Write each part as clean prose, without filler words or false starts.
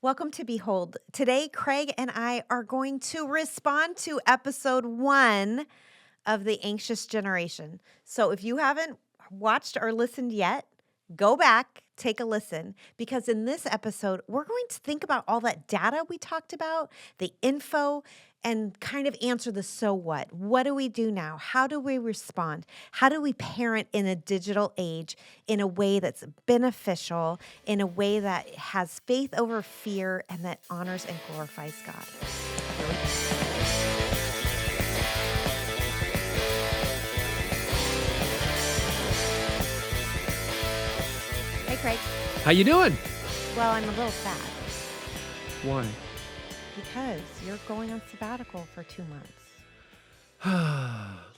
Welcome to Behold. Today, Craig and I are going to respond to episode 1 of The Anxious Generation. So if you haven't watched or listened yet, go back, take a listen, because in this episode, we're going to think about all that data we talked about, the info, and kind of answer the so what. What do we do now? How do we respond? How do we parent in a digital age in a way that's beneficial, in a way that has faith over fear, and that honors and glorifies God? Here we go. Hey, Craig. How you doing? Well, I'm a little sad Why? because you're going on sabbatical for 2 months.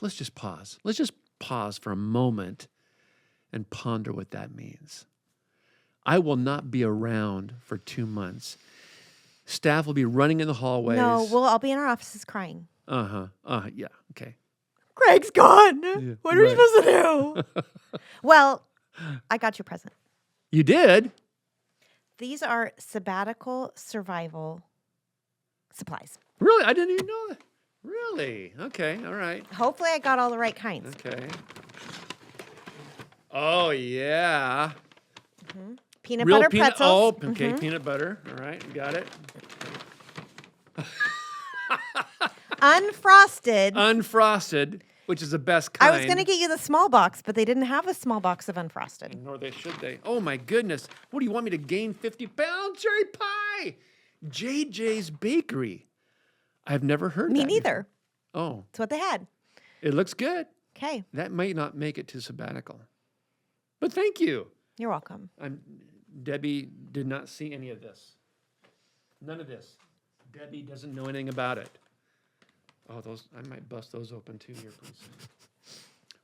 Let's just pause. Let's just pause for a moment and ponder what that means. I will not be around for 2 months. Staff will be running in the hallways. No, we'll all be in our offices crying. Yeah. Okay. Craig's gone. Yeah, What are we right. supposed to do? Well, I got you a present. You did? These are sabbatical survival supplies. Really? I didn't even know that. Really? Okay. All right. Hopefully, I got all the right kinds. Okay. Oh yeah. Peanut Real butter peanut. pretzels. Oh, okay. Peanut butter. All right. Got it. Unfrosted. Unfrosted, which is the best kind. I was going to get you the small box, but they didn't have a small box of unfrosted. Nor they should they. Oh my goodness. What do you want me to gain 50 pounds? Cherry pie. JJ's Bakery. I've never heard Me that neither. before. Oh, That's what they had. it looks good. Okay. That might not make it to sabbatical. But thank you. You're welcome. Debbie did not see any of this. None of this. Debbie doesn't know anything about it. Oh, those I might bust those open too here, please.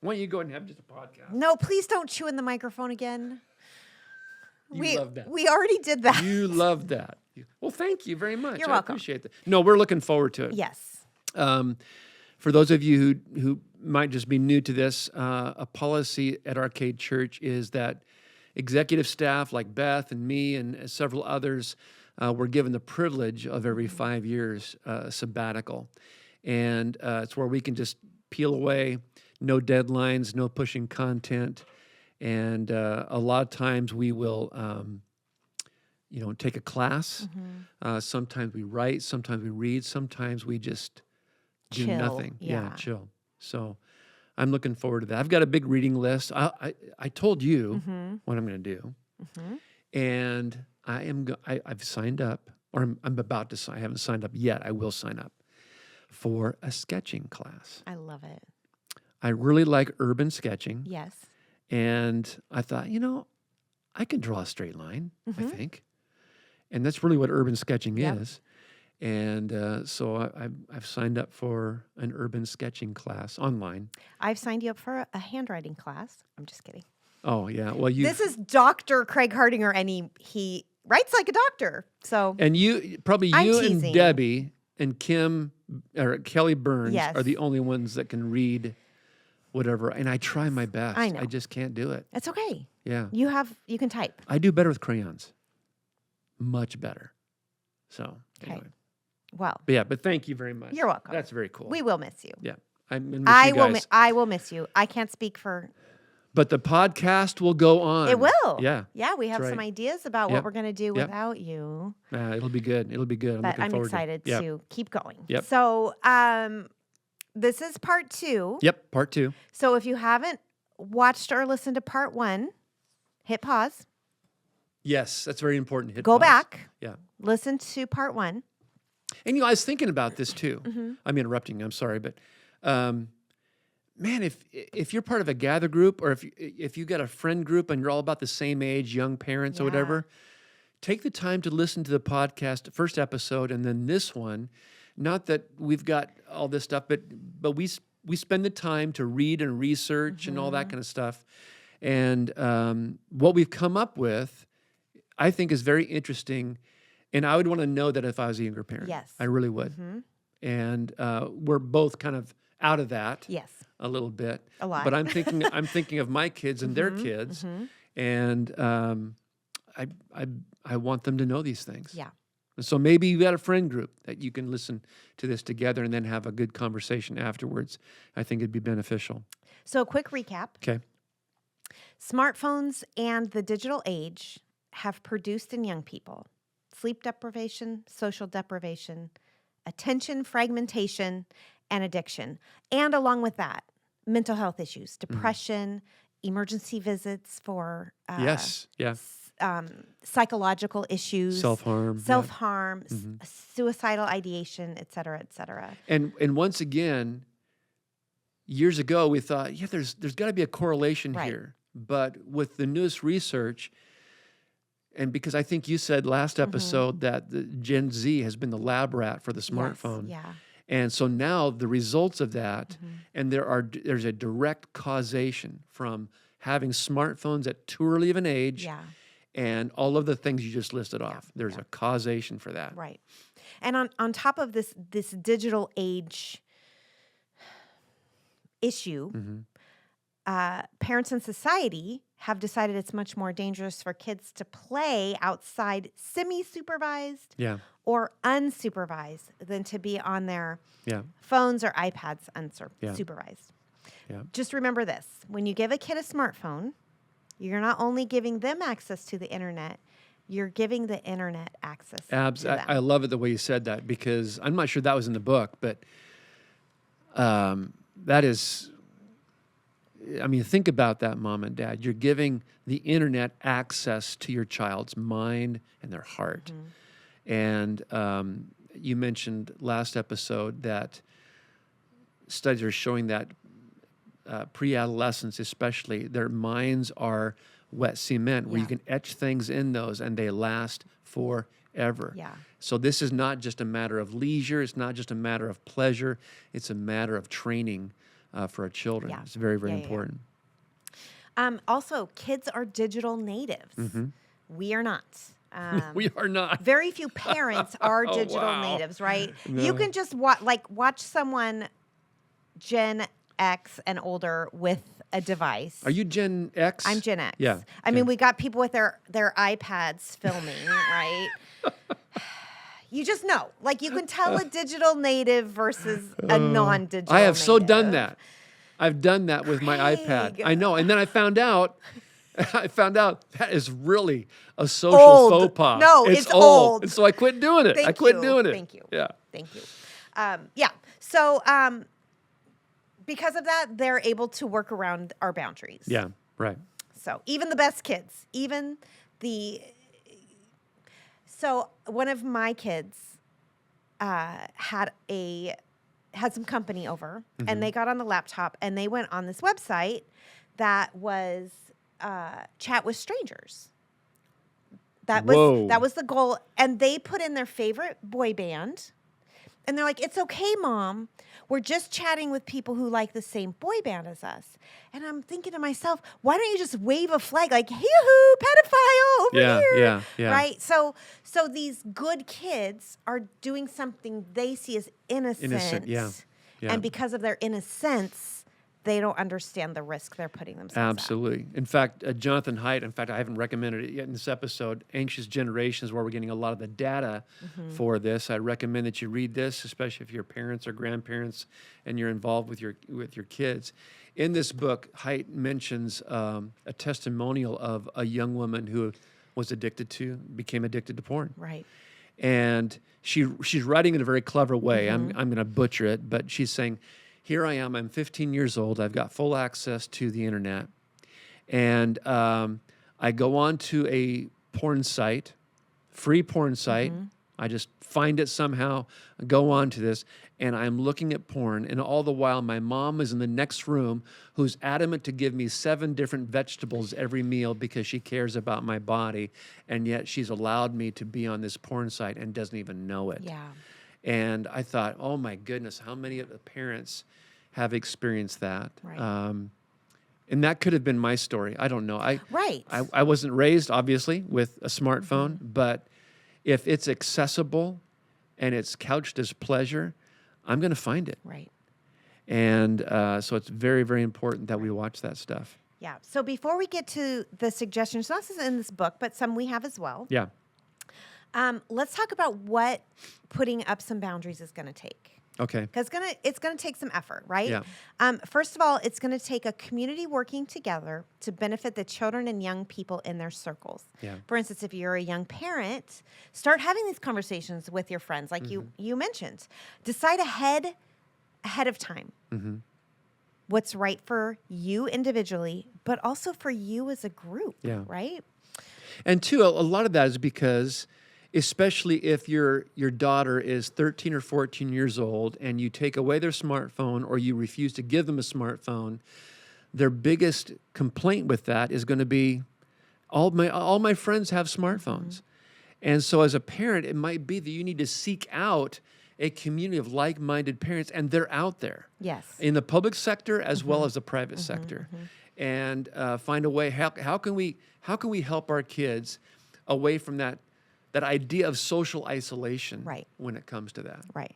Why don't you go ahead and have just a podcast? No, please don't chew in the microphone again. You love that. We already did that. You love that. Well, thank you very much. You're I welcome. appreciate that. No, we're looking forward to it. Yes. For those of you who might just be new to this, a policy at Arcade Church is that executive staff like Beth and me and several others were given the privilege of every 5 years sabbatical. And it's where we can just peel away, no deadlines, no pushing content. And a lot of times we will, take a class. Sometimes we write, sometimes we read, sometimes we just do Chill, nothing. yeah. Chill. So I'm looking forward to that. I've got a big reading list. I told you what I'm going to do, and I've signed up, or I'm about to sign. I haven't signed up yet. I will sign up for a sketching class. I love it. I really like urban sketching. Yes. And I thought, I can draw a straight line, I think. And that's really what urban sketching Yep. is. And so I've signed up for an urban sketching class online. I've signed you up for a handwriting class. I'm just kidding. Oh, yeah. Well, This is Dr. Craig Hardinger, and he writes like a doctor. So and you, probably I'm you and teasing. Debbie and Kim, or Kelly Burns Yes. are the only ones that can read whatever. And I try my best. I know. I just can't do it. it's okay. Yeah. You can type. I do better with crayons. Much better. So, Okay. anyway. Well, But thank you very much. You're welcome. That's very cool. we will miss you. Yeah. I'm gonna miss you guys. I will miss you. I can't speak for. But the podcast will go on. It will. Yeah. Yeah, we have That's some right. ideas about Yep. what we're going to do Yep. without you. It'll be good. It'll be good. But looking I'm forward excited to it. to keep going. Yep. So, this is part 2. Yep. Part 2. So if you haven't watched or listened to part 1, hit pause, Yes, that's very important. Hit go pause. back, Yeah. listen to part 1. And I was thinking about this too. Mm-hmm. I'm interrupting. I'm sorry, but man, if you're part of a gather group, or if you got a friend group and you're all about the same age, young parents or Yeah. whatever, take the time to listen to the podcast, first episode, and then this one. Not that we've got all this stuff, but we spend the time to read and research and all that kind of stuff. And what we've come up with, I think, is very interesting. And I would want to know that if I was a younger parent. Yes. I really would. And we're both kind of out of that Yes. a little bit. A lot. But I'm thinking of my kids and their kids, and I want them to know these things. Yeah. So maybe you got a friend group that you can listen to this together and then have a good conversation afterwards. I think it'd be beneficial. So, a quick recap. Okay. Smartphones and the digital age have produced in young people sleep deprivation, social deprivation, attention fragmentation, and addiction. And along with that, mental health issues, depression, emergency visits for Yes. Yeah. psychological issues, Self-harm. self-harm, suicidal ideation, et cetera, et cetera. And once again, years ago we thought, yeah, there's got to be a correlation Right. here. But with the newest research, and because I think you said last episode that the Gen Z has been the lab rat for the smartphone. Yes, yeah. And so now the results of that, and there's a direct causation from having smartphones at too early of an age, Yeah. and all of the things you just listed off. There's a causation for that. Right. And on top of this digital age issue, parents and society have decided it's much more dangerous for kids to play outside semi-supervised Yeah. or unsupervised than to be on their Yeah. phones or iPads Yeah. unsupervised. Yeah. Just remember this. When you give a kid a smartphone, you're not only giving them access to the internet, you're giving the internet access to them. I love it the way you said that, because I'm not sure that was in the book, but that is, I mean, think about that, mom and dad. You're giving the internet access to your child's mind and their heart. And you mentioned last episode that studies are showing that pre-adolescents especially, their minds are wet cement where you can etch things in those and they last forever. Yeah. So this is not just a matter of leisure. It's not just a matter of pleasure. It's a matter of training for our children. Yeah. It's very, very Yeah, yeah, yeah. important. Also, kids are digital natives. We are not. We are not. Very few parents are Oh, digital wow. natives, right? You can just watch someone Gen X and older with a device. Are you Gen X? I'm Gen X. Yeah. I mean, we got people with their iPads filming, right? You just know. Like, you can tell a digital native versus a non-digital I have so done native. that. I've done that with my iPad. Craig. I know. And then I found out that is really a social Old. faux pas. No, it's old. And so I quit doing it. I Thank quit you. doing it. Thank you. Yeah. Thank you. Yeah. So because of that, they're able to work around our boundaries. Yeah. Right. So even the best kids, so one of my kids had some company over, and they got on the laptop and they went on this website that was chat with strangers. Whoa. That was the goal, and they put in their favorite boy band, and they're like, "It's okay, Mom. We're just chatting with people who like the same boy band as us." And I'm thinking to myself, why don't you just wave a flag like, "Hee-hoo, pedophile over Yeah, here." yeah. Right? So these good kids are doing something they see as innocent. Yeah. And because of their innocence, they don't understand the risk they're putting themselves at. Absolutely. In fact, Jonathan Haidt, I haven't recommended it yet in this episode, Anxious Generations, where we're getting a lot of the data for this. I recommend that you read this, especially if you're parents or grandparents and you're involved with your kids. In this book, Haidt mentions a testimonial of a young woman who became addicted to porn. Right. And she's writing in a very clever way. I'm going to butcher it, but she's saying, here I am, I'm 15 years old, I've got full access to the internet, and I go on to a porn site, free porn site. I just find it somehow, go on to this, and I'm looking at porn, and all the while my mom is in the next room who's adamant to give me 7 different vegetables every meal because she cares about my body, and yet she's allowed me to be on this porn site and doesn't even know it. Yeah. And I thought, oh my goodness, how many of the parents have experienced that? Right. And that could have been my story. I don't know. Right. I wasn't raised, obviously, with a smartphone, but if it's accessible and it's couched as pleasure, I'm going to find it. Right. And so it's very, very important that we watch that stuff. Yeah. So before we get to the suggestions, not in this book, but some we have as well. Yeah. Let's talk about what putting up some boundaries is going to take. Okay. Because it's gonna take some effort, right? Yeah. First of all, it's gonna take a community working together to benefit the children and young people in their circles. Yeah. For instance, if you're a young parent, start having these conversations with your friends, like Mm-hmm. you mentioned. Decide ahead of time Mm-hmm. what's right for you individually, but also for you as a group, Yeah. right? And two, a lot of that is because, especially if your daughter is 13 or 14 years old and you take away their smartphone or you refuse to give them a smartphone, their biggest complaint with that is going to be, all my friends have smartphones. And so as a parent, it might be that you need to seek out a community of like-minded parents, and they're out there Yes. in the public sector as well as the private sector, and find a way. How can we help our kids away from that idea of social isolation, Right. when it comes to that? Right.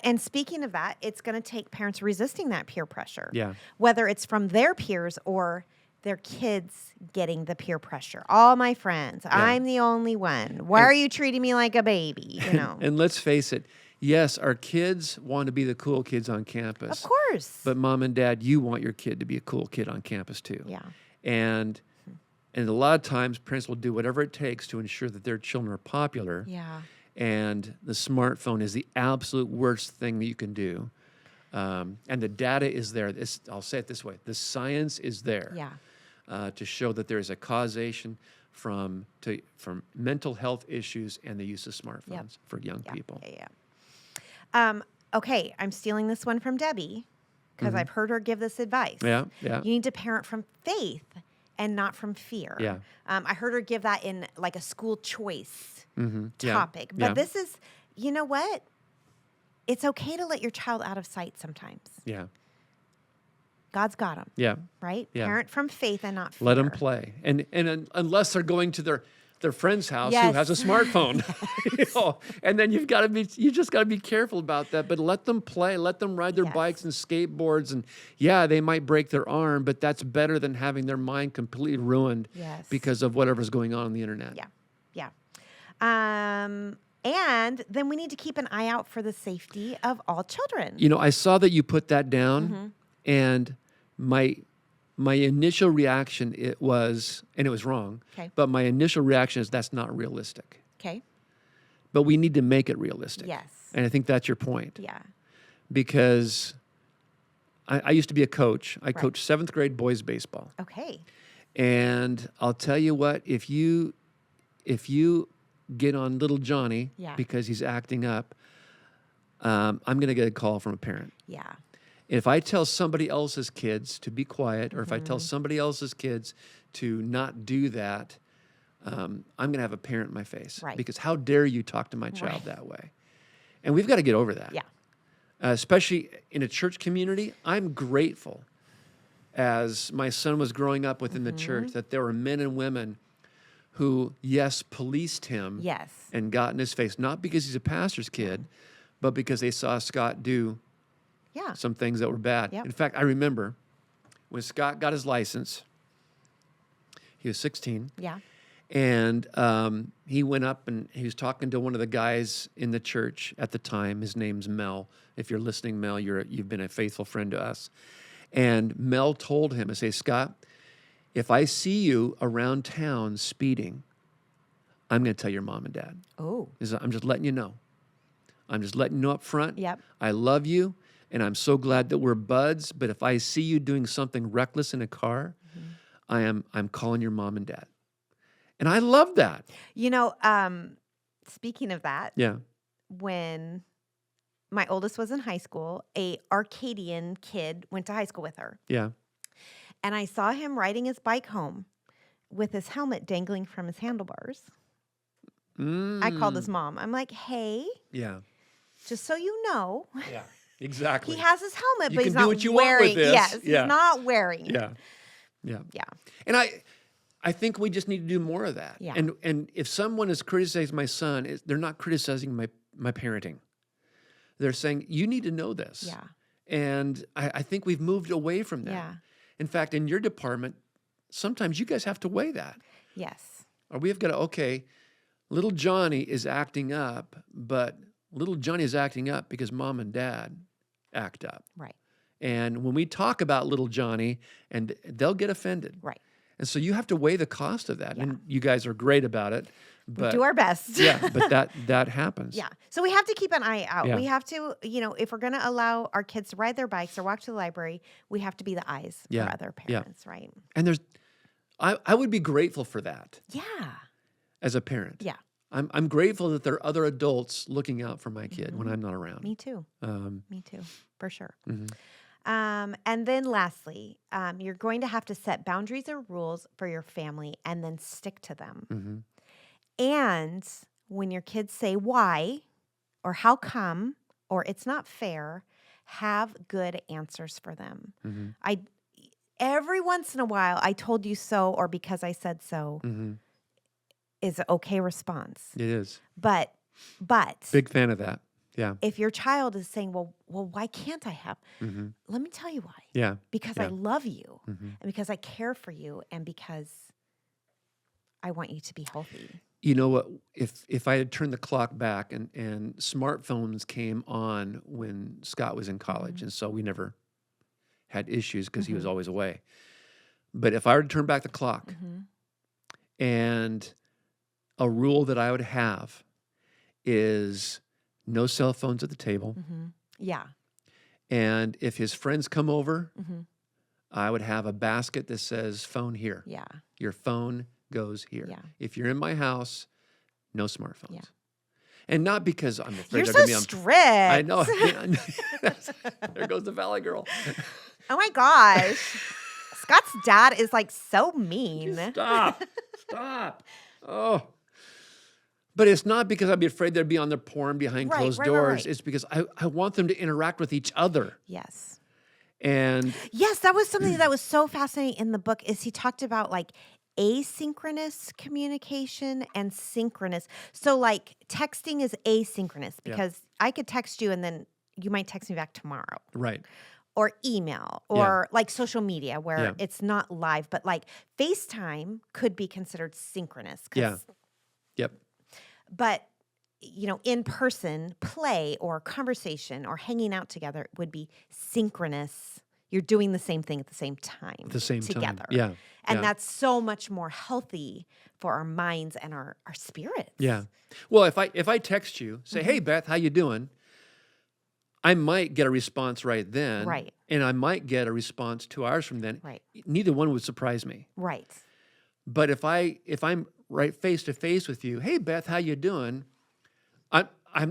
And speaking of that, it's going to take parents resisting that peer pressure. Yeah. Whether it's from their peers or their kids getting the peer pressure. All my friends, I'm the only one. Why are you treating me like a baby? You know. And let's face it, yes, our kids want to be the cool kids on campus. Of course. But mom and dad, you want your kid to be a cool kid on campus too. Yeah. And a lot of times parents will do whatever it takes to ensure that their children are popular. Yeah. And the smartphone is the absolute worst thing that you can do. And the data is there. I'll say it this way. The science is there. Yeah. To show that there is a causation from mental health issues and the use of smartphones for young people. Yeah. Okay, I'm stealing this one from Debbie because I've heard her give this advice. Yeah, yeah. You need to parent from faith and not from fear. Yeah. I heard her give that in like a school choice Yeah, topic. But yeah. this is, you know what? It's okay to let your child out of sight sometimes. Yeah, God's got them, yeah. right? Yeah. Parent from faith and not fear. Let them play, and unless they're going to their friend's house who Yes. has a smartphone, and then you just got to be careful about that. But let them play, let them ride their Yes. bikes and skateboards, and yeah, they might break their arm, but that's better than having their mind completely ruined Yes. because of whatever's going on the internet. Yeah. And then we need to keep an eye out for the safety of all children. You know, I saw that you put that down, and my initial reaction it was wrong. Okay. But my initial reaction is that's not realistic. Okay. But we need to make it realistic. Yes. And I think that's your point. Yeah. Because I used to be a coach. I coached 7th grade boys baseball. Okay. And I'll tell you what, if you get on little Johnny Yeah. because he's acting up, I'm going to get a call from a parent. Yeah. If I tell somebody else's kids to be quiet, or if I tell somebody else's kids to not do that, I'm going to have a parent in my face. Right. Because how dare you talk to my child Right. that way? And we've got to get over that. Yeah. Especially in a church community. I'm grateful, as my son was growing up within the church, that there were men and women who, yes, policed him Yes. and got in his face, not because he's a pastor's kid, but because they saw Scott do Yeah. some things that were bad. Yep. In fact, I remember when Scott got his license, he was 16, Yeah. and he went up and he was talking to one of the guys in the church at the time. His name's Mel. If you're listening, Mel, you've been a faithful friend to us. And Mel told him, I say, Scott, if I see you around town speeding, I'm going to tell your mom and dad. Oh. He said, I'm just letting you know. I'm just letting you know up front. Yep. I love you, and I'm so glad that we're buds. But if I see you doing something reckless in a car, I'm calling your mom and dad. And I love that. You know, speaking of that, Yeah. when my oldest was in high school, a Arcadian kid went to high school with her. Yeah. And I saw him riding his bike home with his helmet dangling from his handlebars. I called his mom. I'm like, hey, Yeah. just so you know, Yeah. Exactly. he has his helmet, You but he's can do not what you want with wearing. this. Yes, Yeah. he's not wearing. Yeah. Yeah. Yeah. And I think we just need to do more of that. Yeah. And if someone is criticizing my son, they're not criticizing my parenting. They're saying, you need to know this. Yeah. And I think we've moved away from that. Yeah. In fact, in your department, sometimes you guys have to weigh that. Yes. Or we have got to, okay, little Johnny is acting up, but little Johnny is acting up because mom and dad act up. Right. And when we talk about little Johnny, and they'll get offended. Right. And so you have to weigh the cost of that. Yeah. And you guys are great about it. We But do our best. yeah, but that happens. Yeah. So we have to keep an eye out. Yeah. We have to, if we're going to allow our kids to ride their bikes or walk to the library, we have to be the eyes Yeah. for other Yeah. parents, right? And I would be grateful for that Yeah. as a parent. Yeah. I'm grateful that there are other adults looking out for my kid when I'm not around. Me too. Me too, for sure. Mhm. And then lastly, you're going to have to set boundaries or rules for your family and then stick to them. Mhm. And when your kids say why or how come or it's not fair, have good answers for them. Mhm. Every once in a while, I told you so or because I said so Mhm. is an okay response. It is. But Big fan of that. Yeah. if your child is saying, well, why can't I have? Mhm. Let me tell you why. Yeah. Because I Yeah. love you Mhm. and because I care for you and because I want you to be healthy. You know what? If I had turned the clock back and smartphones came on when Scott was in college, and so we never had issues because he was always away. But if I were to turn back the clock, and a rule that I would have is no cell phones at the table, Yeah. and if his friends come over, hmm I would have a basket that says "phone here." Yeah. Your phone goes here. Yeah. If you're in my house, no smartphones. Yeah. And not because I'm afraid You're they're so going to be on. strict. I know. There goes the Valley Girl. Oh my gosh. Scott's dad is like so mean. Stop. Stop. Oh. But it's not because I'd be afraid they'd be on their porn behind Right, closed right, right, doors. right. It's because I want them to interact with each other. Yes. And Yes, that was something that was so fascinating in the book is he talked about like asynchronous communication and synchronous. So like texting is asynchronous because I could text you and then you might text me back tomorrow. right. Or email or like social media where Yeah. it's not live, but like FaceTime could be considered synchronous. Yeah. Yep. But, in person play or conversation or hanging out together would be synchronous. You're doing the same thing at the same time. At the same together. time. Yeah. And yeah. that's so much more healthy for our minds and our spirits. Yeah. Well, if I text you, say, "Hey Beth, how you doing?" I might get a response right then. Right. And I might get a response 2 hours from then. Right. Neither one would surprise me. Right. But if I'm right face to face with you, "Hey Beth, how you doing?"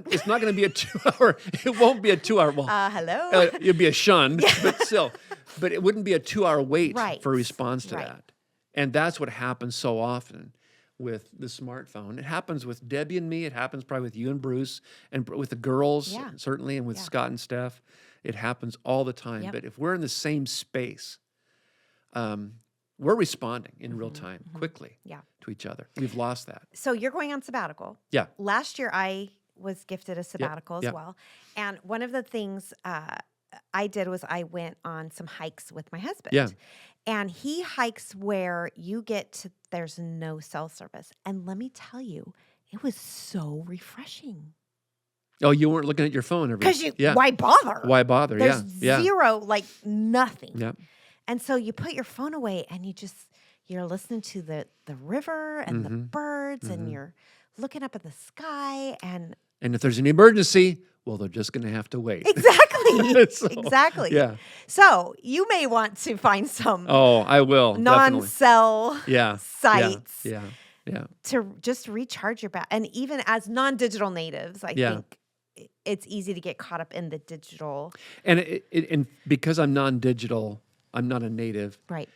It's not going to be a 2 hour. It won't be a 2 hour. Well, Hello. it'd be a shun, but still. But it wouldn't be a 2 hour wait Right. for a response to Right. that. And that's what happens so often with the smartphone. It happens with Debbie and me. It happens probably with you and Bruce, and with the girls Yeah. certainly, and with Yeah. Scott and Steph. It happens all the time. Yep. But if we're in the same space, we're responding in real time, quickly Yeah. to each other. We've lost that. So you're going on sabbatical. Yeah. Last year, I was gifted a sabbatical yep. as well. And one of the things I did was I went on some hikes with my husband. Yeah. And he hikes where there's no cell service. And let me tell you, it was so refreshing. Oh, you weren't looking at your phone every Because yeah. why bother? Why bother? There's yeah. zero, like nothing. Yeah. And so you put your phone away and you're listening to the river and the birds and you're looking up at the sky and And if there's an emergency, well, they're just going to have to wait. exactly. So, exactly. Yeah. So you may want to find some Oh, I will. Definitely. non-cell Yeah. sites Yeah. Yeah. to just recharge your battery. And even as non-digital natives, I Yeah. think it's easy to get caught up in the digital. And and because I'm non-digital, I'm not a native. Right.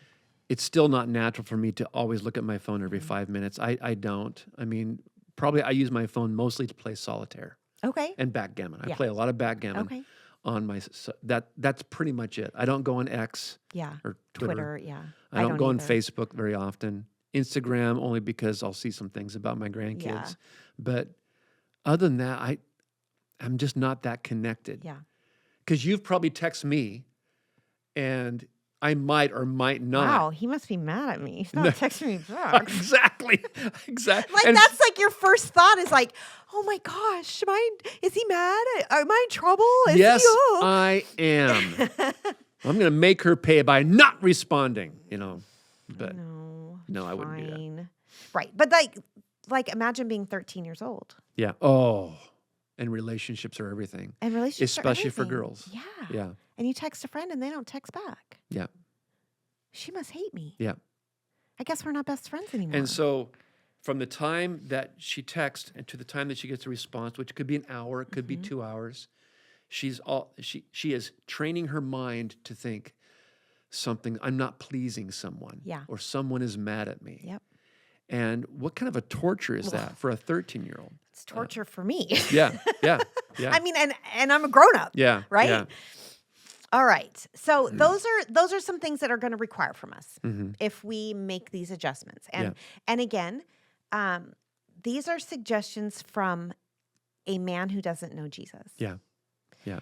It's still not natural for me to always look at my phone every 5 minutes. I don't. I mean, probably I use my phone mostly to play solitaire Okay. and backgammon. I Yeah. play a lot of backgammon Okay. on that's pretty much it. I don't go on X Yeah. or Twitter. Twitter. Yeah. I don't go on either. Facebook very often. Instagram only because I'll see some things about my grandkids. Yeah. But other than that, I'm just not that connected. Yeah. Because you've probably texted me and I might or might not. Wow, he must be mad at me. He's not texting me back. Exactly. Exactly. Like, that's like your first thought is like, oh my gosh, is he mad? Am I in trouble? Is yes, he, oh? I am. I'm going to make her pay by not responding, But no, I wouldn't do that. Fine. Right. But like imagine being 13 years old. Yeah. Oh, and relationships are everything. And relationships are Especially for everything. girls. Yeah. Yeah. And you text a friend and they don't text back. Yeah. She must hate me. Yeah. I guess we're not best friends anymore. And so from the time that she texts and to the time that she gets a response, which could be an hour, it could be 2 hours, she is training her mind to think I'm not pleasing someone. Yeah. Or someone is mad at me. Yep. And what kind of a torture is that for a 13-year-old? It's torture for me. Yeah. Yeah. Yeah. I mean, and I'm a grown up. yeah. Right? Yeah. All right. So those are some things that are going to require from us Mm-hmm. if we make these adjustments. And Yeah. and again, these are suggestions from a man who doesn't know Jesus. Yeah. Yeah.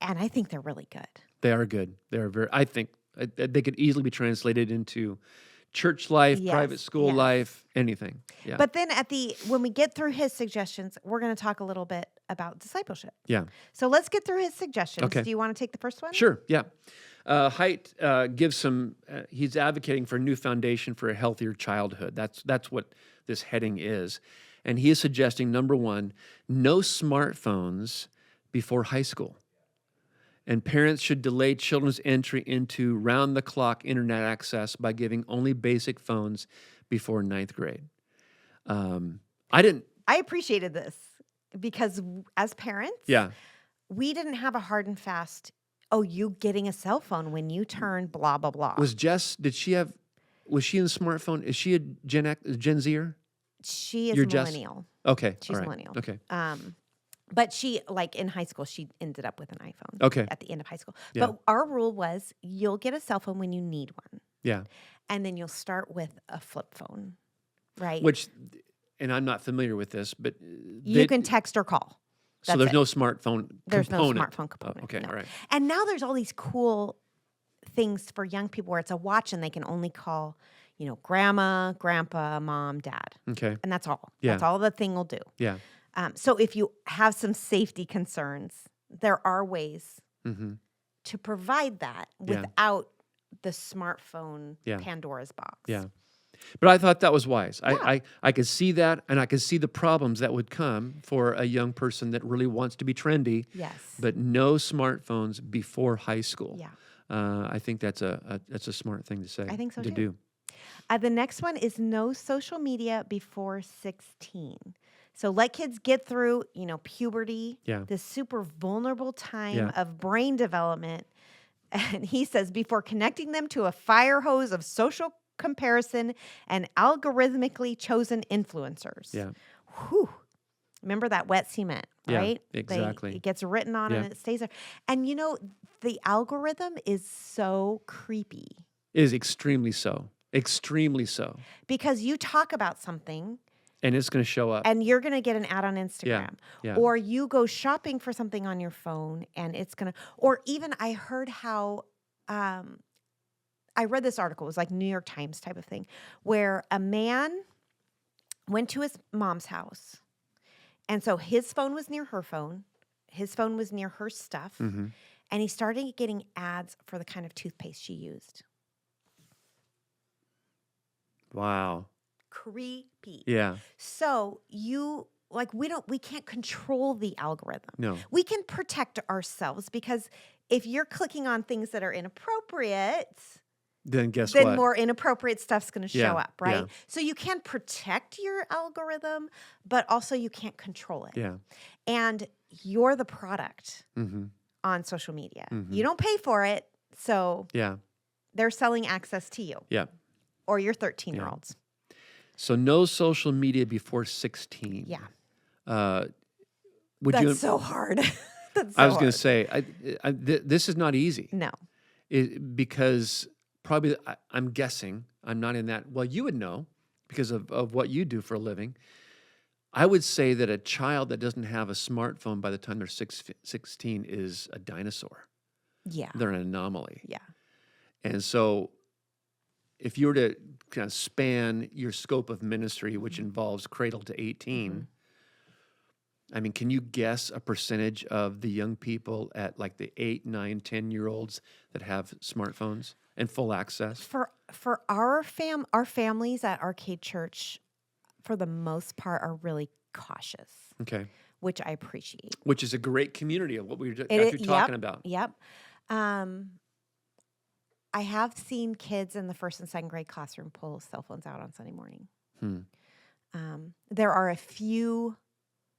And I think they're really good. They are good. They are I think they could easily be translated into church life, Yes, private school yes. life, anything. Yeah. But then when we get through his suggestions, we're going to talk a little bit about discipleship. yeah. So let's get through his suggestions. Okay. Do you want to take the first one? Sure. Yeah. Haidt gives some. He's advocating for a new foundation for a healthier childhood. That's what this heading is, and he is suggesting number one, no smartphones before high school, and parents should delay children's entry into round-the-clock internet access by giving only basic phones before 9th grade. I appreciated this because as parents, Yeah. we didn't have a hard and fast, oh, you getting a cell phone when you turn blah, blah, blah. Was she in smartphone? Is she a Gen Zer? She is You're Jess? millennial. Okay. She's all right. millennial. Okay. But she, like in high school, she ended up with an iPhone. Okay. At the end of high school. Yeah. But our rule was you'll get a cell phone when you need one. Yeah. And then you'll start with a flip phone, right? Which, and I'm not familiar with this, but you can text or call. so That's there's it. no smartphone There's component. no smartphone component. Oh, okay. no. All right. And now there's all these cool things for young people where it's a watch and they can only call, grandma, grandpa, mom, dad. Okay. And that's all. Yeah. That's all the thing will do. Yeah. So if you have some safety concerns, there are ways Mm-hmm. to provide that Yeah. without the smartphone Yeah. Pandora's box. Yeah. But I thought that was wise. Yeah. I could see that, and I could see the problems that would come for a young person that really wants to be trendy, Yes. but no smartphones before high school. Yeah. I think that's a smart thing to say. I think so, to too. do. The next one is no social media before 16. So let kids get through, puberty, Yeah. this super vulnerable time Yeah. of brain development. And he says, before connecting them to a fire hose of social comparison and algorithmically chosen influencers. Yeah. Whew. Remember that wet cement, Yeah, right? exactly. It gets written on Yeah. and it stays there. And the algorithm is so creepy It is extremely so. Extremely so. because you talk about something And it's going to show up. and you're going to get an ad on Instagram. yeah. Or you go shopping for something on your phone and it's going to, or even I heard how, I read this article, it was like New York Times type of thing, where a man went to his mom's house. And so his phone was near her phone, his phone was near her stuff. Mm-hmm. And he started getting ads for the kind of toothpaste she used. Wow. Creepy. Yeah. So we can't control the algorithm. No. We can protect ourselves because if you're clicking on things that are inappropriate, Then guess then what? more inappropriate stuff's going to Yeah, show up, right? yeah. So you can protect your algorithm, but also you can't control it. Yeah. And you're the product Mm-hmm. on social media. Mhm. You don't pay for it, so Yeah. they're selling access to you Yeah. or your 13-year-olds. So no social media before 16. Yeah. Would That's you? so hard. That's so I was going hard. to say, this is not easy. No. Because probably I'm guessing I'm not in that. Well, you would know because of what you do for a living. I would say that a child that doesn't have a smartphone by the time they're 16 is a dinosaur. Yeah. They're an anomaly. Yeah. And so if you were to kind of span your scope of ministry, which involves cradle to 18, I mean, can you guess a percentage of the young people at like the 8, 9, 10-year-olds that have smartphones and full access? For our families at Arcade Church, for the most part, are really cautious, Okay. which I appreciate. Which is a great community of what we were It actually is- talking yep, about. Yep. I have seen kids in the first and second grade classroom pull cell phones out on Sunday morning. There are a few,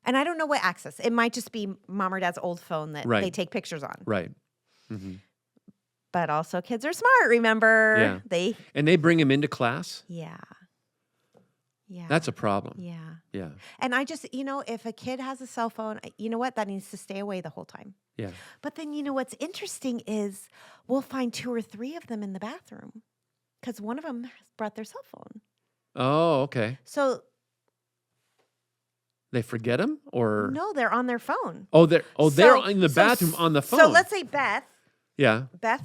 and I don't know what access. It might just be mom or dad's old phone that Right. they take pictures on. Right. Hmm. But also kids are smart, remember? Yeah. They, And they bring them into class. yeah. Yeah. That's a problem. Yeah. Yeah. And I just, if a kid has a cell phone, you know what? That needs to stay away the whole time. Yeah. But then, what's interesting is we'll find 2 or 3 of them in the bathroom because one of them has brought their cell phone. Oh, okay. So, They forget them, or no, they're on their phone. they're in the bathroom on the phone. So let's say Beth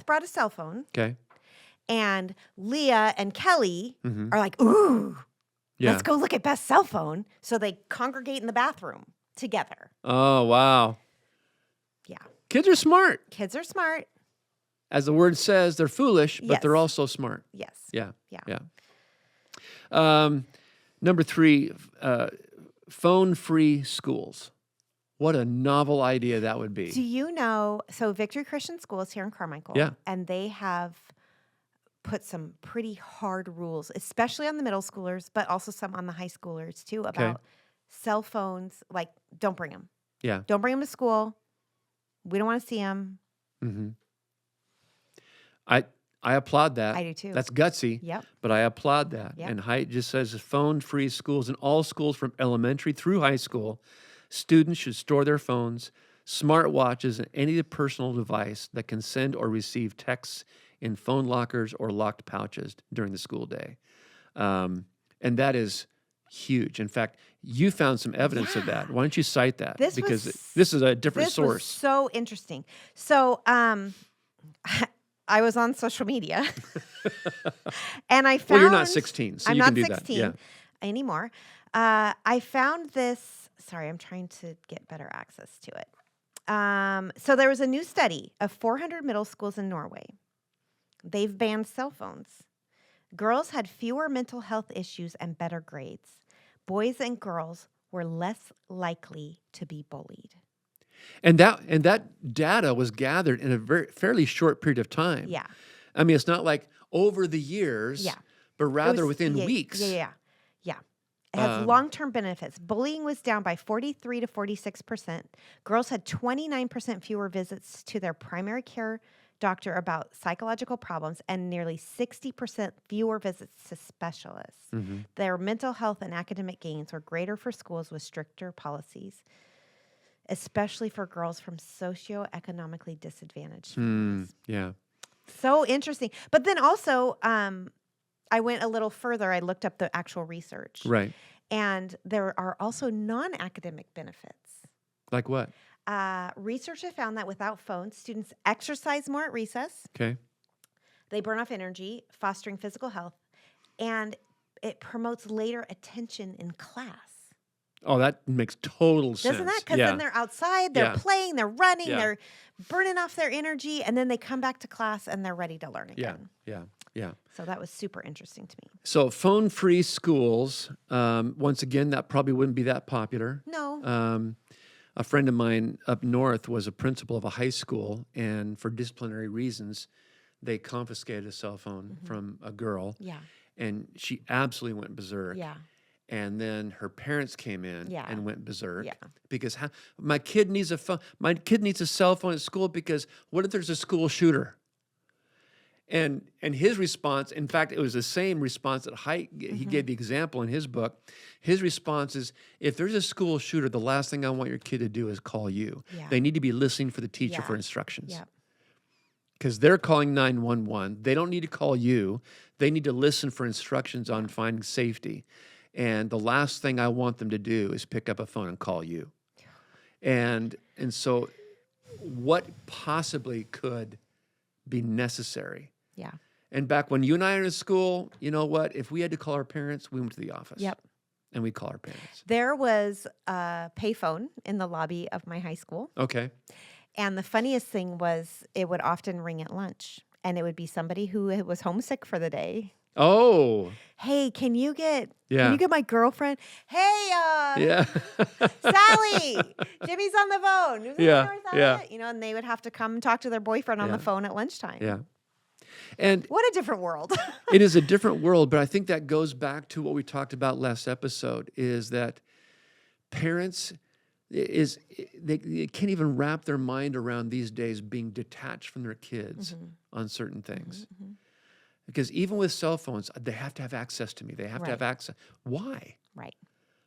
brought a cell phone, Okay. and Leah and Kelly Mhm. are like, ooh, Yeah. let's go look at Beth's cell phone. So they congregate in the bathroom together. Oh, wow. Yeah. Kids are smart. Kids are smart. As the word says, they're foolish, but they're Yes. also smart. Yes. Yeah. Yeah. Number 3, phone-free schools. What a novel idea that would be. Do you know? So Victory Christian School is here in Carmichael. Yeah. And they have put some pretty hard rules, especially on the middle schoolers, but also some on the high schoolers too, about cell phones. Like, don't bring them. Yeah. Don't bring them to school. We don't want to see them. Mm-hmm. I applaud that. I do too. That's gutsy. Yep. But I applaud that. Yep. And Haidt just says phone-free schools in all schools from elementary through high school. Students should store their phones, smartwatches, and any personal device that can send or receive texts in phone lockers or locked pouches during the school day. And that is huge. In fact, you found some evidence of that. Why don't you cite that? This because was- this is a different This source. was so interesting. So, I was on social media, and I found. Well, you're not 16, so I'm you not can do 16 that. Yeah. anymore. I found this. Sorry, I'm trying to get better access to it. So there was a new study of 400 middle schools in Norway. They've banned cell phones. Girls had fewer mental health issues and better grades. Boys and girls were less likely to be bullied. And that data was gathered in a fairly short period of time. Yeah. I mean, it's not like over the years, Yeah. but rather It was- within yeah, weeks. Yeah. It has long-term benefits. Bullying was down by 43 to 46%. Girls had 29% fewer visits to their primary care doctor about psychological problems and nearly 60% fewer visits to specialists. Mm-hmm. Their mental health and academic gains were greater for schools with stricter policies, especially for girls from socioeconomically disadvantaged families. Yeah. So interesting. But then also, I went a little further. I looked up the actual research. Right. And there are also non-academic benefits. Like what? Research has found that without phones, students exercise more at recess. Okay. They burn off energy, fostering physical health, and it promotes later attention in class. Oh, that makes total sense. Doesn't that? Because yeah. then they're outside, they're Yeah. playing, they're running, Yeah. they're burning off their energy, and then they come back to class and they're ready to learn Yeah. again. Yeah. Yeah. So that was super interesting to me. So phone-free schools, once again, that probably wouldn't be that popular. No. A friend of mine up north was a principal of a high school, and for disciplinary reasons, they confiscated a cell phone from a girl, Yeah. and she absolutely went berserk. Yeah. And then her parents came in Yeah. and went berserk Yeah. because my kid needs a phone. My kid needs a cell phone at school because what if there's a school shooter? And his response, in fact, it was the same response that he gave the example in his book. His response is, if there's a school shooter, the last thing I want your kid to do is call you. Yeah. They need to be listening for the teacher Yeah. for instructions. Yeah. Because they're calling 911. They don't need to call you. They need to listen for instructions on finding safety. And the last thing I want them to do is pick up a phone and call you. And so what possibly could be necessary Yeah. And back when you and I were in school, you know what? If we had to call our parents, we went to the office. Yep. And we'd call our parents. There was a payphone in the lobby of my high school. Okay. And the funniest thing was it would often ring at lunch. And it would be somebody who was homesick for the day. Oh. Hey, can you get Yeah. my girlfriend? Hey, Yeah. Sally, Jimmy's on the phone. Is Yeah, there yeah. Sally? You know, and they would have to come talk to their boyfriend on Yeah. the phone at lunchtime. Yeah. And What a different world. it is a different world, but I think that goes back to what we talked about last episode, is that parents they can't even wrap their mind around these days being detached from their kids on certain things. Because even with cell phones, they have to have access to me. They have to have Right. access. Why? Right.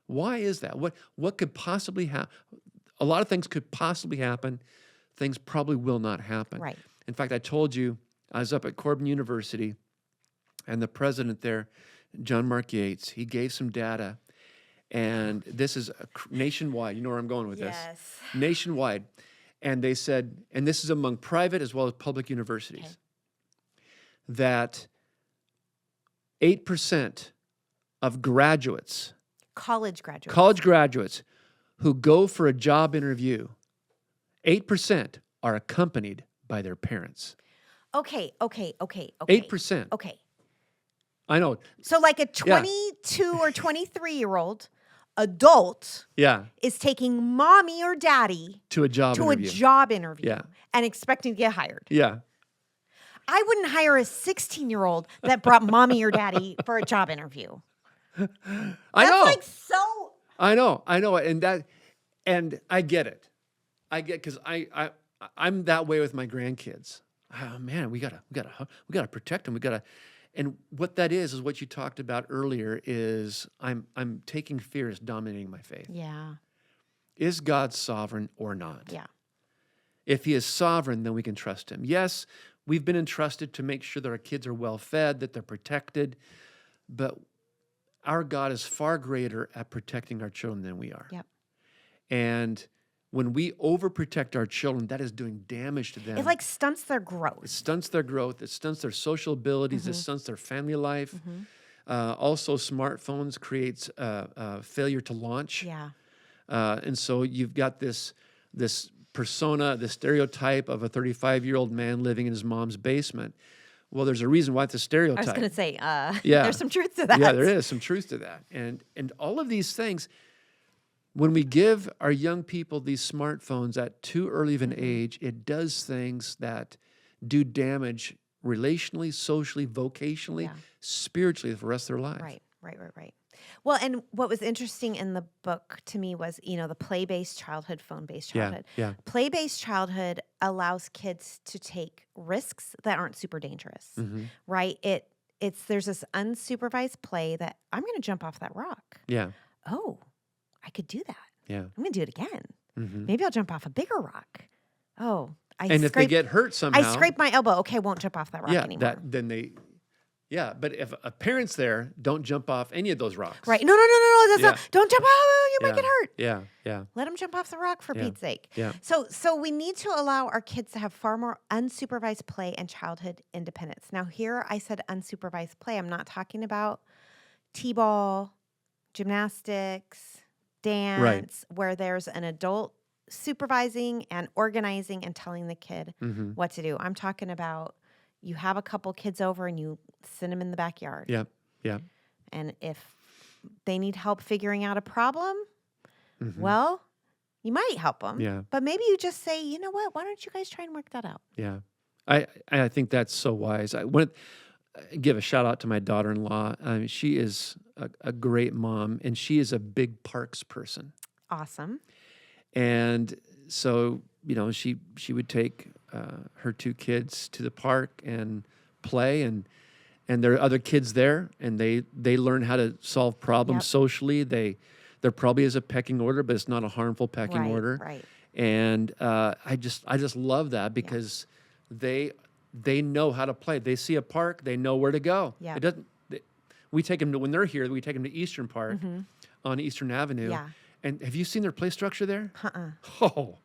Why is that? What could possibly happen? A lot of things could possibly happen. Things probably will not happen. Right. In fact, I told you I was up at Corbin University, and the president there, John Mark Yates, he gave some data, and this is nationwide. You know where I'm going with this? Yes. Nationwide. And they said, and this is among private as well as public universities, Okay. that 8% of graduates, College graduates. college graduates who go for a job interview, 8% are accompanied by their parents. Okay. 8%. Okay. I know. So like a 22 or 23-year-old adult Yeah. is taking mommy or daddy To a job to interview. a job interview Yeah. and expecting to get hired. Yeah. I wouldn't hire a 16-year-old that brought mommy or daddy for a job interview. I That's know. like so. I know. And I get it. I get, because I'm that way with my grandkids. Oh man, we gotta protect them. And what that is what you talked about earlier is I'm taking fear as dominating my faith. Yeah. Is God sovereign or not? Yeah. If he is sovereign, then we can trust him. Yes, we've been entrusted to make sure that our kids are well fed, that they're protected, but our God is far greater at protecting our children than we are. Yep. And when we overprotect our children, that is doing damage to them. It like stunts their It growth. stunts their growth. It stunts their social abilities. It stunts their family life. Also, smartphones creates failure to launch. Yeah. And so you've got this persona, this stereotype of a 35-year-old man living in his mom's basement. Well, there's a reason why it's a I stereotype. was going to say, Yeah. there's some truth to that. Yeah, there is some truth to that. And all of these things, when we give our young people these smartphones at too early of an age, it does things that do damage relationally, socially, vocationally, Yeah. spiritually for the rest of their life. Right. Well, and what was interesting in the book to me was, the play-based childhood, phone-based Yeah, childhood. yeah. Play-based childhood allows kids to take risks that aren't super dangerous, Mm-hmm. right? There's this unsupervised play that I'm going to jump off that rock. Yeah, Oh, I could do that. yeah. I'm going to do it again. Mm-hmm. Maybe I'll jump off a bigger rock. Oh, And if they get hurt somehow, I scraped my elbow. Okay, won't jump off that rock anymore. But if a parent's there, don't jump off any of those rocks. Right. No. That's Yeah. not. Don't jump. Oh, you might get hurt. Yeah. Let them jump off the rock for Yeah. Pete's sake. Yeah. So we need to allow our kids to have far more unsupervised play and childhood independence. Now, here I said unsupervised play. I'm not talking about t-ball, gymnastics, dance, where there's an adult supervising and organizing and telling the kid Mm-hmm. what to do. I'm talking about you have a couple kids over and you send them in the backyard. Yeah. And if they need help figuring out a problem, Mhm. well, you might help them. Yeah. But maybe you just say, you know what? Why don't you guys try and work that out? Yeah. I think that's so wise. I want to give a shout out to my daughter-in-law. She is a great mom, and she is a big parks person. Awesome. And so, she would take her two kids to the park and play, and there are other kids there, and they learn how to solve problems Yep. socially. There probably is a pecking order, but it's not a harmful pecking order. Right. And I just love that because they know how to play. They see a park, they know where to go. Yeah. It doesn't. We take them to, when they're here, we take them to Eastern Park on Eastern Avenue. Yeah. And have you seen their play structure there? Uh-uh. Oh,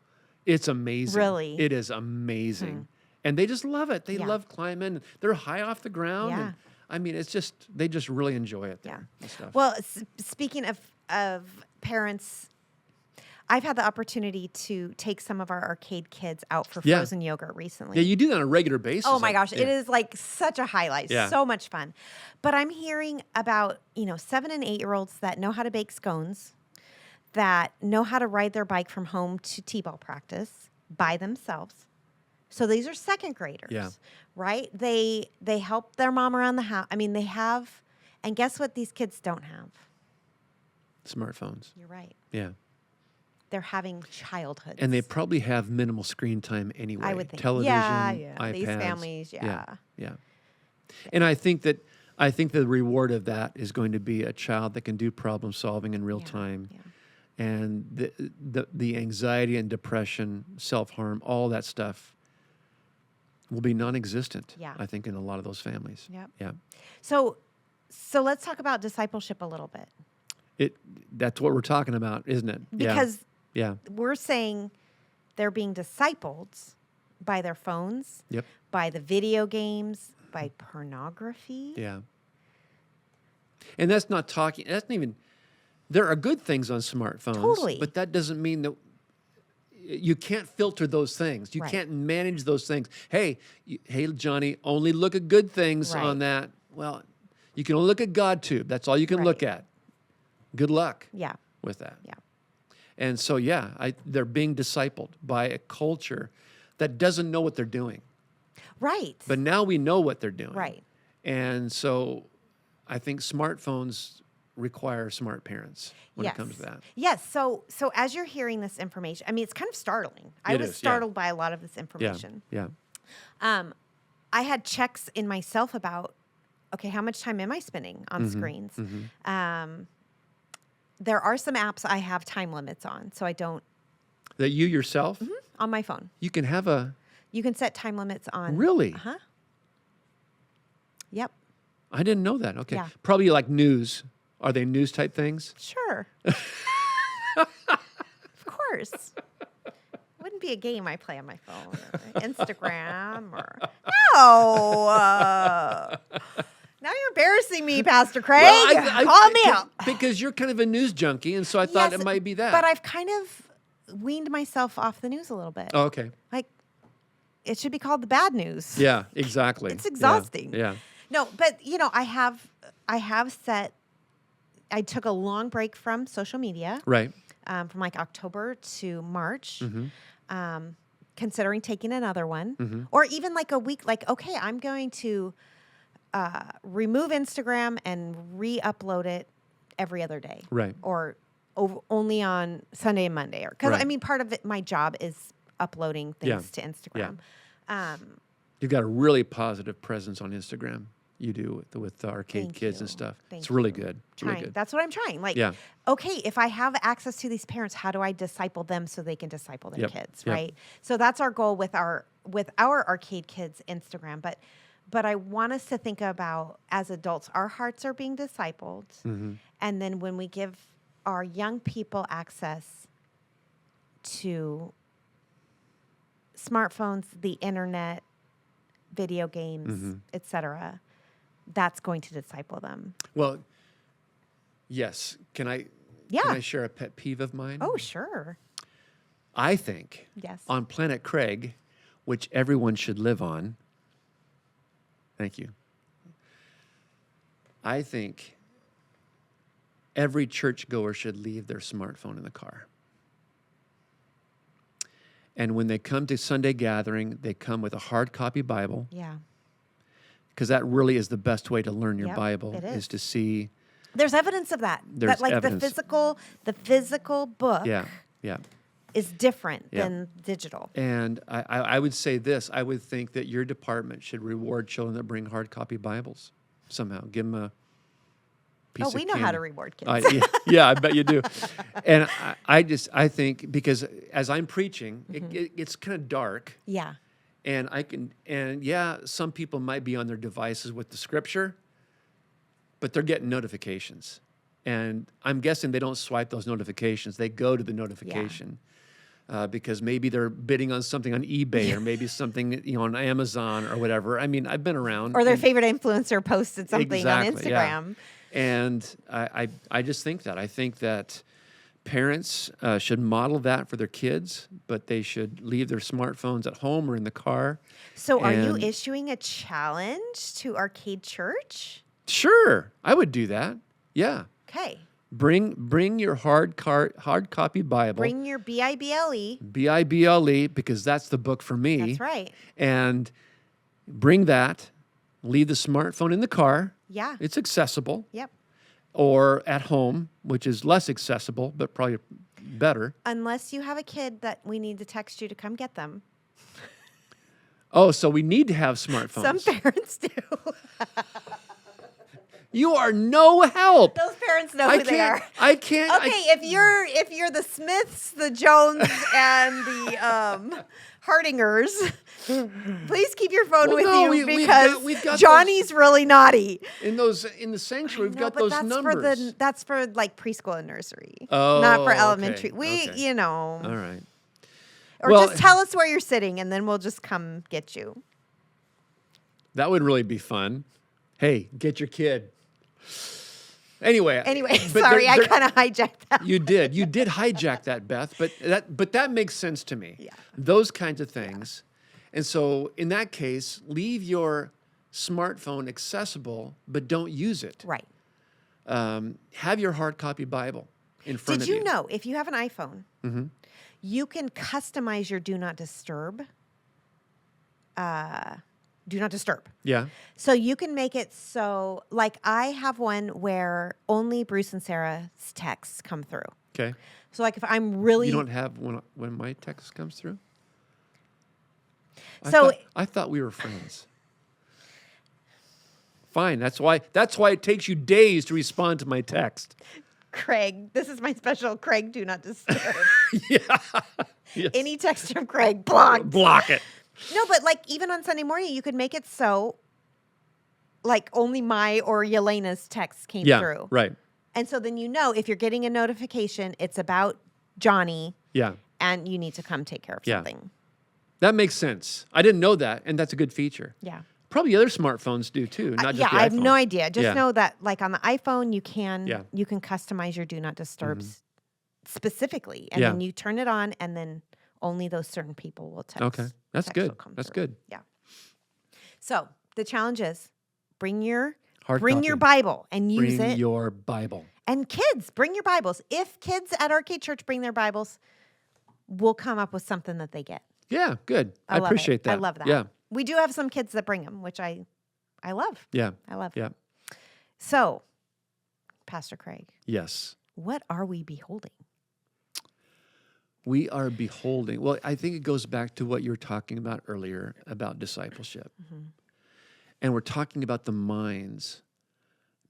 it's amazing. Really? It is amazing. And they just love it. They Yeah. love climbing. They're high off the ground. Yeah. And, I mean, it's just, they just really enjoy it Yeah. there and stuff. Well, speaking of parents, I've had the opportunity to take some of our arcade kids out for Yeah. frozen yogurt recently. Yeah, you do that on a regular basis. Oh my gosh, Yeah. it is like such a highlight. Yeah. So much fun. But I'm hearing about, 7 and 8-year-olds that know how to bake scones, that know how to ride their bike from home to T-ball practice by themselves. So these are second graders, Yeah. right? They help their mom around the house. I mean, they have, and guess what these kids don't have? Smartphones. You're right. Yeah. They're having childhoods. And they probably have minimal screen time anyway. I would think. Television, Yeah. iPads. These families, yeah. Yeah. And I think the reward of that is going to be a child that can do problem solving in real Yeah, time. yeah. And the anxiety and depression, self-harm, all that stuff will be non-existent, Yeah. I think, in a lot of those families. Yep. Yeah. So let's talk about discipleship a little bit, That's what we're talking about, isn't it? because Yeah. we're saying they're being discipled by their phones, Yep. by the video games, by pornography. Yeah. And that's not even, there are good things on smartphones. Totally. But that doesn't mean that you can't filter those things. You Right. can't manage those things. Hey, Johnny, only look at good things Right. on that. Well, you can only look at GodTube. That's all you can look Right. at. Good luck Yeah. with that. Yeah. And so, they're being discipled by a culture that doesn't know what they're doing. Right. But now we know what they're doing. Right. And so I think smartphones require smart parents when it comes to that. Yes. So as you're hearing this information, I mean, it's kind of startling. I It was is, yeah. startled by a lot of this Yeah. information. Yeah. I had checks in myself about, okay, how much time am I spending on Mm-hmm. screens? There are some apps I have time limits on, so I don't That you yourself, on my phone. you can have a, You can set time limits on. really? Uh-huh. Yep. I didn't know that. Okay. Yeah. Probably like news. Are they news type things? Sure. Of course. Wouldn't be a game I play on my phone or Instagram or no. Now you're embarrassing me, Pastor Craig. Call me out. Because you're kind of a news junkie, and so I thought Yes, it might be that. But I've kind of weaned myself off the news a little bit. Oh, okay. Like, it should be called the bad news. Yeah, exactly. It's Yeah, exhausting. Yeah. No, but I have set. I took a long break from social media, Right. from like October to March. Mm-hmm. Considering taking another one, or even like a week. Like, okay, I'm going to remove Instagram and re-upload it every other day, Right. or only on Sunday and Monday, or because Right. I mean, part of it, my job is uploading things to Instagram. You've got a really positive presence on Instagram. You do with the arcade Thank kids and you. stuff. Thank It's really you. good. Trying. Really good. That's what I'm trying. Like, Yeah. okay, if I have access to these parents, how do I disciple them so they can disciple their Yep. kids, Yep. right? So that's our goal with our arcade kids Instagram. But I want us to think about, as adults, our hearts are being discipled, and then when we give our young people access to smartphones, the internet, video games, etc., that's going to disciple them. Well, yes. Can I share a pet peeve of mine? Oh, sure. I think Yes. on planet Craig, which everyone should live on, thank you. I think every churchgoer should leave their smartphone in the car. And when they come to Sunday gathering, they come with a hard copy Bible, Yeah. because that really is the best way to learn your Yep, Bible, it is is. to see. There's evidence of that. There's that like evidence. the physical book Yeah, yeah. is different Yeah. than digital. And I would say this. I would think that your department should reward children that bring hard copy Bibles somehow. Give them a piece Oh, of we know how to candy. reward kids. Yeah, I bet you do. And I think, because as I'm preaching, it's kind of dark, Yeah. and some people might be on their devices with the scripture, but they're getting notifications. And I'm guessing they don't swipe those notifications. They go to the notification. because maybe they're bidding on something on eBay or maybe something on Amazon or whatever. I mean, I've been around. Or their favorite influencer posted something on Exactly, yeah. Instagram. And I just think that. I think that parents should model that for their kids, but they should leave their smartphones at home or in the car. So are you And- issuing a challenge to Arcade Church? Sure, I would do that. Yeah. Okay. Bring your hard copy Bible, Bring your Bible. Bible, because that's the book for me. That's right. And bring that. Leave the smartphone in the car. Yeah. It's accessible. Yep. Or at home, which is less accessible, but probably better. Unless you have a kid that we need to text you to come get them. Oh, so we need to have smartphones. Some parents do. You are no help. Those parents know I who they are. can't. I can't. Okay, if you're the Smiths, the Jones, and the Hardingers, please keep your phone Well, with no, you we've because got Johnny's really naughty. in the sanctuary, we've No, got but those that's numbers. that's for like preschool and nursery, Oh, not for okay, elementary. okay. Know, All right. or Well- just tell us where you're sitting, and then we'll just come get you. That would really be fun. Hey, get your kid. Anyway, but Sorry, I there- kind of hijacked that. You did hijack that, Beth. But that makes sense to me. Yeah. Those kinds of things. And so in that case, leave your smartphone accessible, but don't use it. Right. Have your hard copy Bible in front Did of you you. know if you have an iPhone, Mm-hmm. you can customize your Do Not Disturb. Do Not Disturb. Yeah. So you can make it so, like I have one where only Bruce and Sarah's texts come through. Okay. So like if I'm really You don't have when my text comes through? So- I thought we were friends. Fine. That's why it takes you days to respond to my text. Craig, this is my special Craig Do Not Disturb. Yeah. Yes. Any text from Craig blocked. Block it. No, but like even on Sunday morning, you could make it so like only my or Yelena's texts came Yeah. through. Right. And so then you know if you're getting a notification, it's about Johnny Yeah. and you need to come take care of Yeah. something. That makes sense. I didn't know that, and that's a good feature. Yeah. Probably other smartphones do too, not just Yeah, the I have iPhone. no idea. Just Yeah. know that like on the iPhone you can Yeah. you can customize your Do Not Disturbs specifically. And Yeah. then you turn it on and then only those certain people will text. Okay. That's text will good. come That's through. good. Yeah. So the challenge is bring your Hard your copy. Bible and use Bring it. your Bible. And kids, bring your Bibles. If kids at Arcade Church bring their Bibles, we'll come up with something that they get. Yeah, good. I love it. appreciate that. I love that. Yeah. We do have some kids that bring them, which I love. Yeah. I love. Yeah. So, Pastor Craig, Yes. what are we beholding? We are beholding. Well, I think it goes back to what you were talking about earlier about discipleship. Mm-hmm. And we're talking about the minds,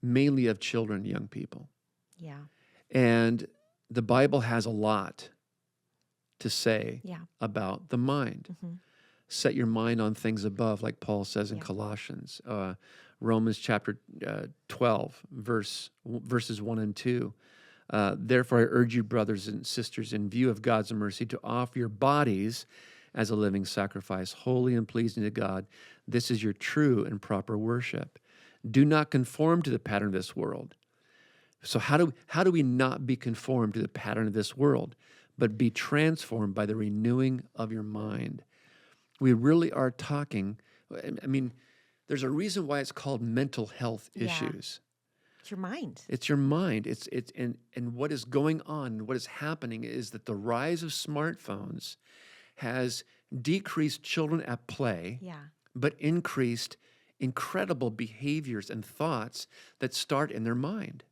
mainly of children, young people. Yeah. And the Bible has a lot to say Yeah. about the mind. Mm-hmm. Set your mind on things above, like Paul says in Yeah. Colossians, Romans chapter 12, verses 1 and 2. Therefore, I urge you, brothers and sisters, in view of God's mercy, to offer your bodies as a living sacrifice, holy and pleasing to God. This is your true and proper worship. Do not conform to the pattern of this world. So how do we not be conformed to the pattern of this world, but be transformed by the renewing of your mind? We really are talking, I mean, there's a reason why it's called mental health Yeah. issues. It's your mind. It's your mind. And what is going on, what is happening is that the rise of smartphones has decreased children at play, Yeah. but increased incredible behaviors and thoughts that start in their mind.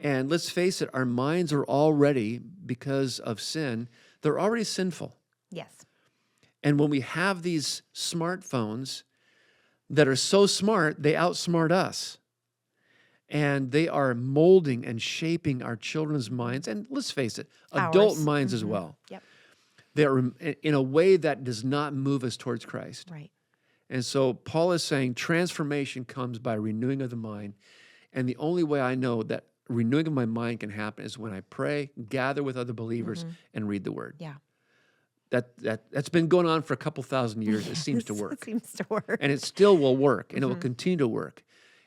And let's face it, our minds are already, because of sin, they're already sinful. Yes. And when we have these smartphones that are so smart, they outsmart us. And they are molding and shaping our children's minds. And let's face it, adult Ours. minds as Mhm. well. Yep. They are in a way that does not move us towards Christ. Right. And so Paul is saying transformation comes by renewing of the mind. And the only way I know that renewing of my mind can happen is when I pray, gather with other believers, and read the word. Yeah. that's been going on for a couple thousand years. It seems to Yes, it work. seems to work. And it still will work, and it will continue to work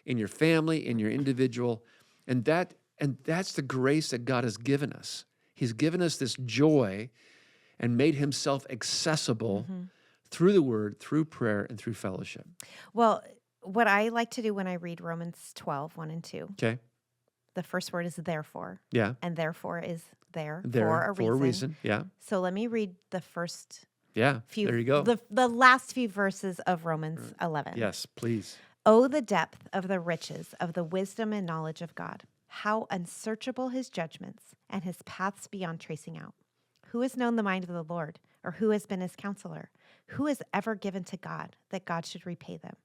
in your family, in your individual. And that's the grace that God has given us. He's given us this joy and made himself accessible through the word, through prayer, and through fellowship. Well, what I like to do when I read Romans 12, 1 and 2, Okay? the first word is therefore, Yeah. and therefore is there There for a reason. Yeah. So let me read the first Yeah. few, There you go. the last few verses of Romans 11. Yes, please. Oh, the depth of the riches of the wisdom and knowledge of God. How unsearchable his judgments and his paths beyond tracing out. Who has known the mind of the Lord, or who has been his counselor? Who has ever given to God that God should repay them?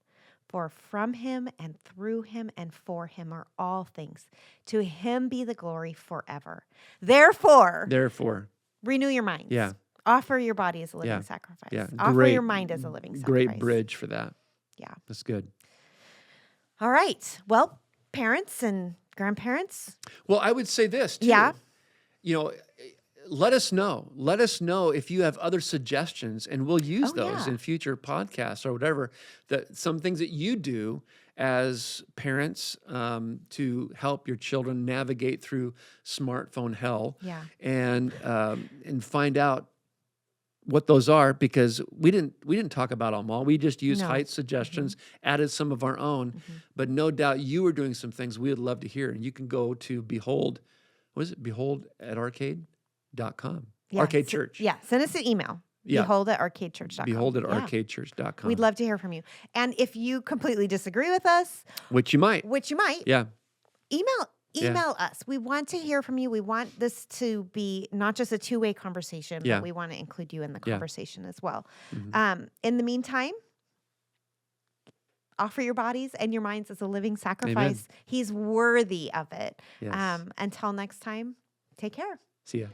For from him and through him and for him are all things. To him be the glory forever. Therefore, renew your minds. Yeah. Offer your body as a living Yeah. sacrifice. Yeah. Offer your mind as a living sacrifice. Great bridge for that. Yeah. That's good. All right. Well, parents and grandparents. Well, I would say this too. Yeah. You know, let us know. Let us know if you have other suggestions, and we'll use Oh, those yeah. in future podcasts or whatever. That some things that you do as parents to help your children navigate through smartphone hell. Yeah. And find out what those are, because we didn't talk about them all. We just used No. height suggestions, added some of our own, but no doubt you were doing some things we would love to hear. And you can go to Behold at arcade.com. Yeah. Arcade Church. Yeah. Send us an email. Yeah. Behold at arcadechurch.com. Behold at Yeah. arcadechurch.com. We'd love to hear from you. And if you completely disagree with us, Which you might. which you might, Yeah. email us. We want to hear from you. We want this to be not just a two-way conversation, Yeah. but we want to include you in the Yeah. conversation as well. Mhm. In the meantime, offer your bodies and your minds as a living sacrifice. He's worthy of it. Yes. Until next time, take care. See ya.